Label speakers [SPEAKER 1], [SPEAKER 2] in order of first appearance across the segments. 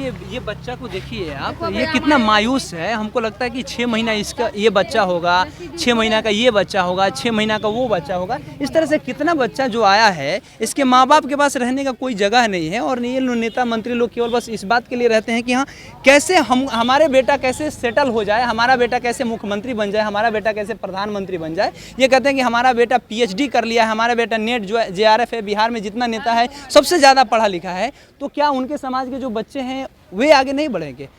[SPEAKER 1] ये बच्चा को देखिए आप, ये कितना मायूस है। हमको लगता है कि 6 महीना इसका ये बच्चा होगा, 6 महीना का ये बच्चा होगा, 6 महीना का वो बच्चा होगा। इस तरह से कितना बच्चा जो आया है, इसके माँ बाप के पास रहने का कोई जगह नहीं है। और ये नेता मंत्री लोग केवल बस इस बात के लिए रहते हैं कि हाँ, कैसे हमारे बेटा कैसे सेटल हो जाए, हमारा बेटा कैसे मुख्यमंत्री बन जाए, हमारा बेटा कैसे प्रधानमंत्री बन जाए। ये कहते हैं कि हमारा बेटा PhD कर लिया है, हमारा बेटा नेट जो JRF है, बिहार में जितना नेता है सबसे ज़्यादा पढ़ा लिखा है, तो क्या उनके समाज के जो बच्चे हैं वे आगे नहीं बढ़ेंगे।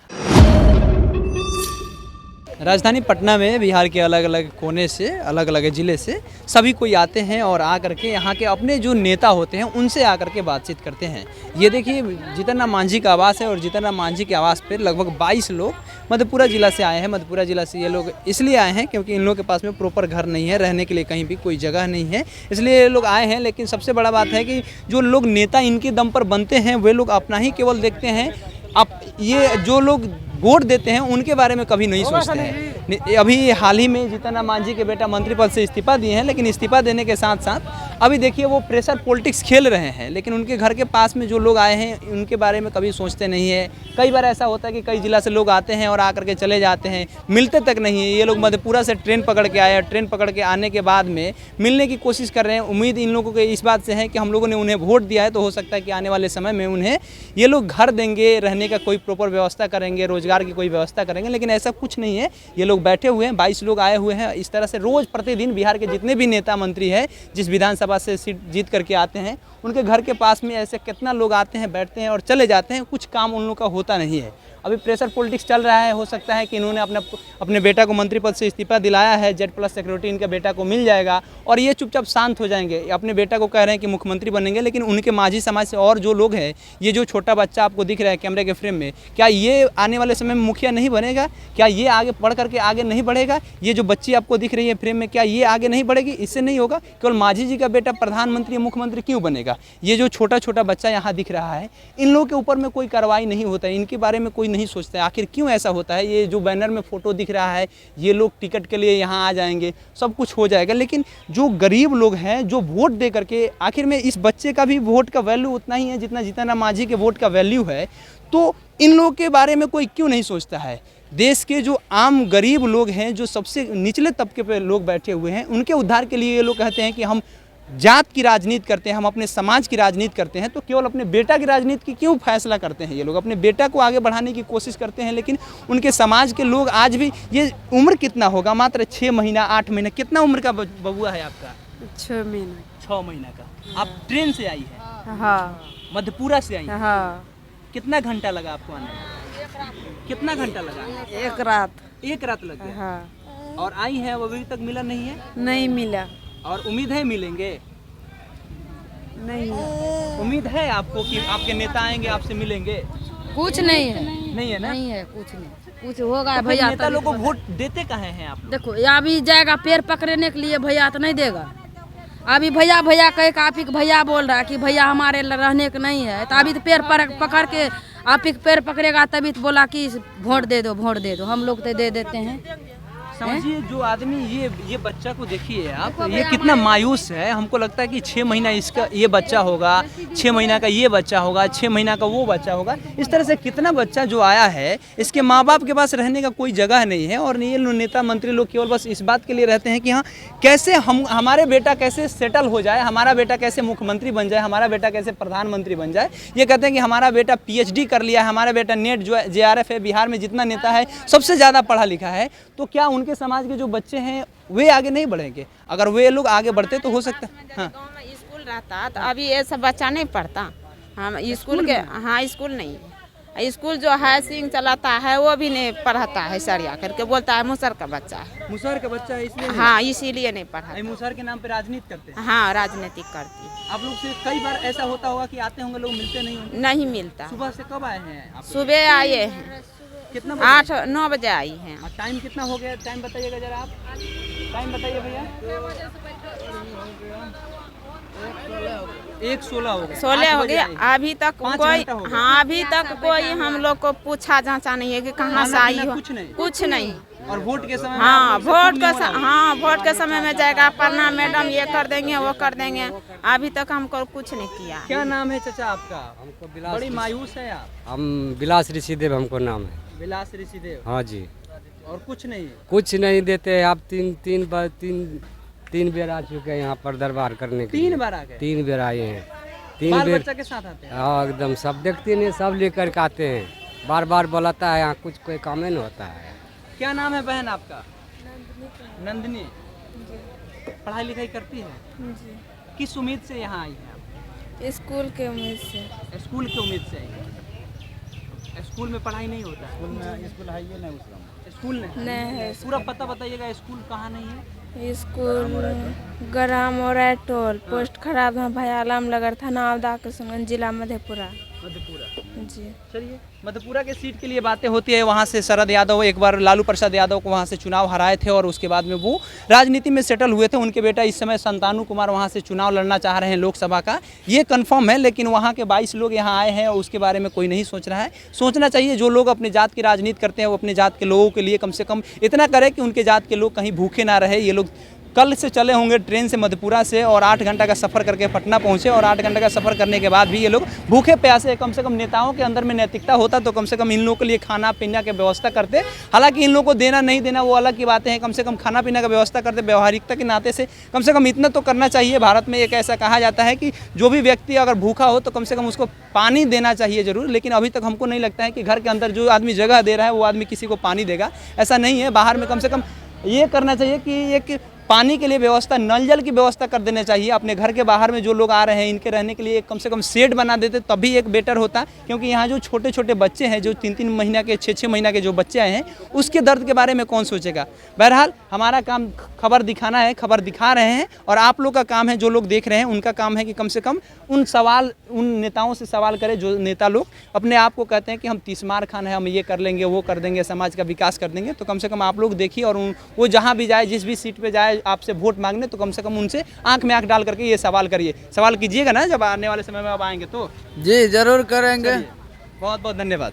[SPEAKER 1] राजधानी पटना में बिहार के अलग अलग कोने से, अलग अलग ज़िले से सभी कोई आते हैं और आकर के यहाँ के अपने जो नेता होते हैं उनसे आकर के बातचीत करते हैं। ये देखिए, जीतन राम मांझी का आवास है और जीतन राम मांझी के आवास पर लगभग 22 लोग मधेपुरा ज़िला से आए हैं। मधेपुरा ज़िला से ये लोग इसलिए आए हैं क्योंकि इन लोगों के पास में प्रॉपर घर नहीं है, रहने के लिए कहीं भी कोई जगह नहीं है, इसलिए ये लोग आए हैं। लेकिन सबसे बड़ा बात है कि जो लोग नेता इनके दम पर बनते हैं वे लोग अपना ही केवल देखते हैं। अब ये जो लोग वोट देते हैं उनके बारे में कभी नहीं सोचते हैं। अभी हाल ही में जीतन राम मांझी के बेटा मंत्री पद से इस्तीफा दिए हैं, लेकिन इस्तीफा देने के साथ साथ अभी देखिए वो प्रेशर पॉलिटिक्स खेल रहे हैं। लेकिन उनके घर के पास में जो लोग आए हैं उनके बारे में कभी सोचते नहीं है। कई बार ऐसा होता है कि कई जिला से लोग आते हैं और आकर के चले जाते हैं, मिलते तक नहीं है। ये लोग मधेपुरा से ट्रेन पकड़ के आए, ट्रेन पकड़ के आने के बाद में मिलने की कोशिश कर रहे हैं। उम्मीद इन लोगों को इस बात से है कि हम लोगों ने उन्हें वोट दिया है तो हो सकता है कि आने वाले समय में उन्हें ये लोग घर देंगे, रहने का कोई प्रॉपर व्यवस्था करेंगे, रोजगार की कोई व्यवस्था करेंगे। लेकिन ऐसा कुछ नहीं है। ये लोग बैठे हुए हैं, 22 लोग आए हुए हैं। इस तरह से रोज प्रतिदिन बिहार के जितने भी नेता मंत्री हैं, जिस विधानसभा से सीट जीत करके आते हैं, उनके घर के पास में ऐसे कितना लोग आते हैं, बैठते हैं और चले जाते हैं। कुछ काम उन लोग का होता नहीं है। अभी प्रेशर पॉलिटिक्स चल रहा है। हो सकता है कि इन्होंने अपने बेटा को मंत्री पद से इस्तीफा दिलाया है, Z+ सिक्योरिटी इनके बेटा को मिल जाएगा और ये चुपचाप शांत हो जाएंगे। अपने बेटा को कह रहे हैं कि मुख्यमंत्री बनेंगे, लेकिन उनके मांझी समाज से और जो लोग हैं, ये जो छोटा बच्चा आपको दिख रहा है कैमरे के फ्रेम में, क्या ये आने वाले समय में मुखिया नहीं बनेगा? क्या ये आगे पढ़ करके आगे नहीं बढ़ेगा? ये जो बच्ची आपको दिख रही है फ्रेम में, क्या ये आगे नहीं बढ़ेगी? इससे नहीं होगा। केवल मांझी जी का बेटा प्रधानमंत्री मुख्यमंत्री क्यों बनेगा? ये जो छोटा छोटा बच्चा यहाँ दिख रहा है, इन लोगों के ऊपर में कोई कार्रवाई नहीं होता है, इनके बारे में कोई नहीं सोचता है। आखिर क्यों ऐसा होता है? ये जो बैनर में फ़ोटो दिख रहा है, ये लोग टिकट के लिए यहाँ आ जाएंगे, सब कुछ हो जाएगा, लेकिन जो गरीब लोग हैं जो वोट दे करके, आखिर में इस बच्चे का भी वोट का वैल्यू उतना ही है जितना जीतन राम मांझी के वोट का वैल्यू है। तो इन लोगों के बारे में कोई क्यों नहीं सोचता है? देश के जो आम गरीब लोग हैं, जो सबसे निचले तबके पे लोग बैठे हुए हैं, उनके उद्धार के लिए ये लोग कहते हैं कि हम जात की राजनीति करते हैं, हम अपने समाज की राजनीति करते हैं। तो केवल अपने बेटा की राजनीति की क्यों फैसला करते हैं? ये लोग अपने बेटा को आगे बढ़ाने की कोशिश करते हैं, लेकिन उनके समाज के लोग आज भी, ये उम्र कितना होगा? मात्र 6 महीना 8 महीना, कितना उम्र का बबुआ है आपका?
[SPEAKER 2] 6 महीना।
[SPEAKER 1] 6 महीना का। आप ट्रेन से आई है?
[SPEAKER 2] हाँ।
[SPEAKER 1] मधेपुरा से आई है?
[SPEAKER 2] हाँ।
[SPEAKER 1] कितना घंटा लगा आपको आने में? कितना घंटा लगा?
[SPEAKER 2] एक रात।
[SPEAKER 1] एक रात लग गया?
[SPEAKER 2] हाँ।
[SPEAKER 1] और आई है, अभी तक मिला नहीं है?
[SPEAKER 2] नहीं मिला।
[SPEAKER 1] और उम्मीद है मिलेंगे?
[SPEAKER 2] नहीं।
[SPEAKER 1] उम्मीद है आपको कि आपके नेता आएंगे, आपसे मिलेंगे?
[SPEAKER 2] कुछ नहीं है।
[SPEAKER 1] नहीं है ना?
[SPEAKER 2] नहीं है, कुछ नहीं। कुछ होगा
[SPEAKER 1] तो
[SPEAKER 2] भैया।
[SPEAKER 1] नेता लोग को वोट देते कहाँ हैं आप?
[SPEAKER 2] देखो, अभी जाएगा पेड़ पकड़ने के लिए, भैया तो नहीं देगा। अभी भैया भैया कह के आप ही भैया बोल रहा है कि भैया हमारे रहने का नहीं है, तो अभी तो पेड़ पकड़ के आप ही पेड़ पकड़ेगा, तभी तो बोला कि वोट दे दो, वोट दे दो। हम लोग तो दे देते हैं।
[SPEAKER 1] समझिए, जो आदमी ये बच्चा को देखिए आप, ये कितना मायूस है। हमको लगता है कि 6 महीना इसका ये बच्चा होगा, 6 महीना का ये बच्चा होगा, 6 महीना का वो बच्चा होगा। इस तरह से कितना बच्चा जो आया है, इसके माँ बाप के पास रहने का कोई जगह नहीं है। और ये नेता मंत्री लोग केवल बस इस बात के लिए रहते हैं कि हाँ, कैसे हमारे बेटा कैसे सेटल हो जाए, हमारा बेटा कैसे मुख्यमंत्री बन जाए, हमारा बेटा कैसे प्रधानमंत्री बन जाए। ये कहते हैं कि हमारा बेटा PhD कर लिया है, हमारा बेटा नेट जो JRF है, बिहार में जितना नेता है सबसे ज़्यादा पढ़ा लिखा है। तो क्या उनके समाज के जो बच्चे हैं वे आगे नहीं बढ़ेंगे? अगर वे लोग आगे बढ़ते तो हो सकता है। हाँ।
[SPEAKER 3] गाँव में स्कूल रहता तो अभी ये सब बच्चा नहीं पढ़ता। हम स्कूल के, हाँ स्कूल नहीं, स्कूल जो है सिंह चलाता है वो भी नहीं पढ़ाता है, सरिया करके बोलता है मुसर का बच्चा है।
[SPEAKER 1] मुसहर का बच्चा है इसलिए?
[SPEAKER 3] हाँ, इसीलिए नहीं पढ़ा।
[SPEAKER 1] मुसहर के नाम पे राजनीति करते हैं?
[SPEAKER 3] हाँ, राजनीतिक करती है।
[SPEAKER 1] आप लोग से कई बार ऐसा होता होगा कि आते होंगे लोग, मिलते नहीं होंगे?
[SPEAKER 3] नहीं मिलता।
[SPEAKER 1] सुबह से कब आए हैं आप?
[SPEAKER 3] सुबह आए हैं,
[SPEAKER 1] कितना
[SPEAKER 3] 8-9 बजे आई हैं।
[SPEAKER 1] टाइम कितना हो गया? टाइम बताइएगा जरा आप, टाइम बताइए भैया। 1:16 हो गया,
[SPEAKER 3] 16 हो
[SPEAKER 1] 8 बजे
[SPEAKER 3] गया।
[SPEAKER 1] आई।
[SPEAKER 3] अभी तक
[SPEAKER 1] 5
[SPEAKER 3] कोई,
[SPEAKER 1] घंटा हो गया।
[SPEAKER 3] हाँ अभी तक कोई हम लोग को पूछा जांचा नहीं है कि कहाँ से
[SPEAKER 1] खाना
[SPEAKER 3] आई
[SPEAKER 1] पीना
[SPEAKER 3] हो,
[SPEAKER 1] कुछ नहीं?
[SPEAKER 3] कुछ नहीं।
[SPEAKER 1] और वोट के समय में
[SPEAKER 3] हाँ
[SPEAKER 1] आप लोग से
[SPEAKER 3] वोट
[SPEAKER 1] खूब
[SPEAKER 3] का
[SPEAKER 1] नहीं हो रहा है?
[SPEAKER 3] हाँ वोट के समय में जाएगा पढ़ना मैडम ये कर देंगे वो कर देंगे, अभी तक हमको कुछ नहीं किया।
[SPEAKER 1] क्या नाम है चाचा आपका?
[SPEAKER 4] हमको बिलास
[SPEAKER 1] बड़ी मायूस है आप।
[SPEAKER 4] हम बिलास ऋषिदेव हमको नाम है।
[SPEAKER 1] विलास ऋषिदेव।
[SPEAKER 4] हाँ जी,
[SPEAKER 1] और कुछ नहीं?
[SPEAKER 4] कुछ नहीं देते। आप तीन बेर आ चुके हैं यहाँ पर दरबार करने के लिए।
[SPEAKER 1] 3 बार आ गए?
[SPEAKER 4] 3 बेर आए हैं। 3
[SPEAKER 1] बाल
[SPEAKER 4] बेर।
[SPEAKER 1] बच्चा के साथ आते हैं?
[SPEAKER 4] हाँ एकदम सब देखते नहीं, सब लेकर के आते हैं। बार बार बुलाता है यहाँ, कुछ कोई काम नहीं होता है।
[SPEAKER 1] क्या नाम है बहन आपका? नंदनी। पढ़ाई लिखाई करती है?
[SPEAKER 5] जी,
[SPEAKER 1] किस उम्मीद से यहाँ आई है आप?
[SPEAKER 5] स्कूल के उम्मीद से।
[SPEAKER 1] स्कूल की उम्मीद से आई है। स्कूल में पढ़ाई नहीं होता? स्कूल नहीं
[SPEAKER 5] नहीं है
[SPEAKER 1] पूरा पता बताइएगा, स्कूल कहाँ नहीं है?
[SPEAKER 5] स्कूल ग्राम और टोल पोस्ट खराब है भयालम नगर थाना आवदा किशनगंज जिला मधेपुरा।
[SPEAKER 1] मधेपुरा।
[SPEAKER 5] जी,
[SPEAKER 1] चलिए, मधेपुरा के सीट के लिए बातें होती है। वहाँ से शरद यादव एक बार लालू प्रसाद यादव को वहाँ से चुनाव हराए थे और उसके बाद में वो राजनीति में सेटल हुए थे। उनके बेटा इस समय संतानु कुमार वहाँ से चुनाव लड़ना चाह रहे हैं लोकसभा का, ये कंफर्म है। लेकिन वहाँ के 22 लोग यहाँ आए हैं और उसके बारे में कोई नहीं सोच रहा है। सोचना चाहिए, जो लोग अपने जात की राजनीति करते हैं वो अपने जात के लोगों के लिए कम से कम इतना करें कि उनके जात के लोग कहीं भूखे ना रहे। ये लोग कल से चले होंगे ट्रेन से मधेपुरा से और 8 घंटा का सफ़र करके पटना पहुँचे और 8 घंटे का सफ़र करने के बाद भी ये लोग भूखे प्यासे। कम से कम नेताओं के अंदर में नैतिकता होता तो कम से कम इन लोगों के लिए खाना पीना की व्यवस्था करते। हालांकि इन लोगों को देना नहीं देना वो अलग की बातें हैं, कम से कम खाना पीना का व्यवस्था करते। व्यवहारिकता के नाते से कम इतना तो करना चाहिए। भारत में एक ऐसा कहा जाता है कि जो भी व्यक्ति अगर भूखा हो तो कम से कम उसको पानी देना चाहिए ज़रूर। लेकिन अभी तक हमको नहीं लगता है कि घर के अंदर जो आदमी जगह दे रहा है वो आदमी किसी को पानी देगा, ऐसा नहीं है। बाहर में कम से कम ये करना चाहिए कि एक पानी के लिए व्यवस्था, नल जल की व्यवस्था कर देना चाहिए। अपने घर के बाहर में जो लोग आ रहे हैं इनके रहने के लिए कम से कम शेड बना देते तभी एक बेटर होता। क्योंकि यहाँ जो छोटे छोटे बच्चे हैं, जो 3-3 महीना के 6-6 महीना के जो बच्चे आए हैं, उसके दर्द के बारे में कौन सोचेगा। बहरहाल हमारा काम खबर दिखाना है, खबर दिखा रहे हैं और आप लोग का काम है, जो लोग देख रहे हैं उनका काम है कि कम से कम उन नेताओं से सवाल करें जो नेता लोग अपने आप को कहते हैं कि हम तीसमार खान है, हम ये कर लेंगे वो कर देंगे, समाज का विकास कर देंगे। तो कम से कम आप लोग देखिए और वो जहाँ भी जाए, जिस भी सीट पे जाए आपसे वोट मांगने, तो कम से कम उनसे आंख में आंख डाल करके ये सवाल करिए। सवाल कीजिएगा ना जब आने वाले समय में आप आएंगे तो?
[SPEAKER 6] जी जरूर करेंगे।
[SPEAKER 1] बहुत बहुत धन्यवाद।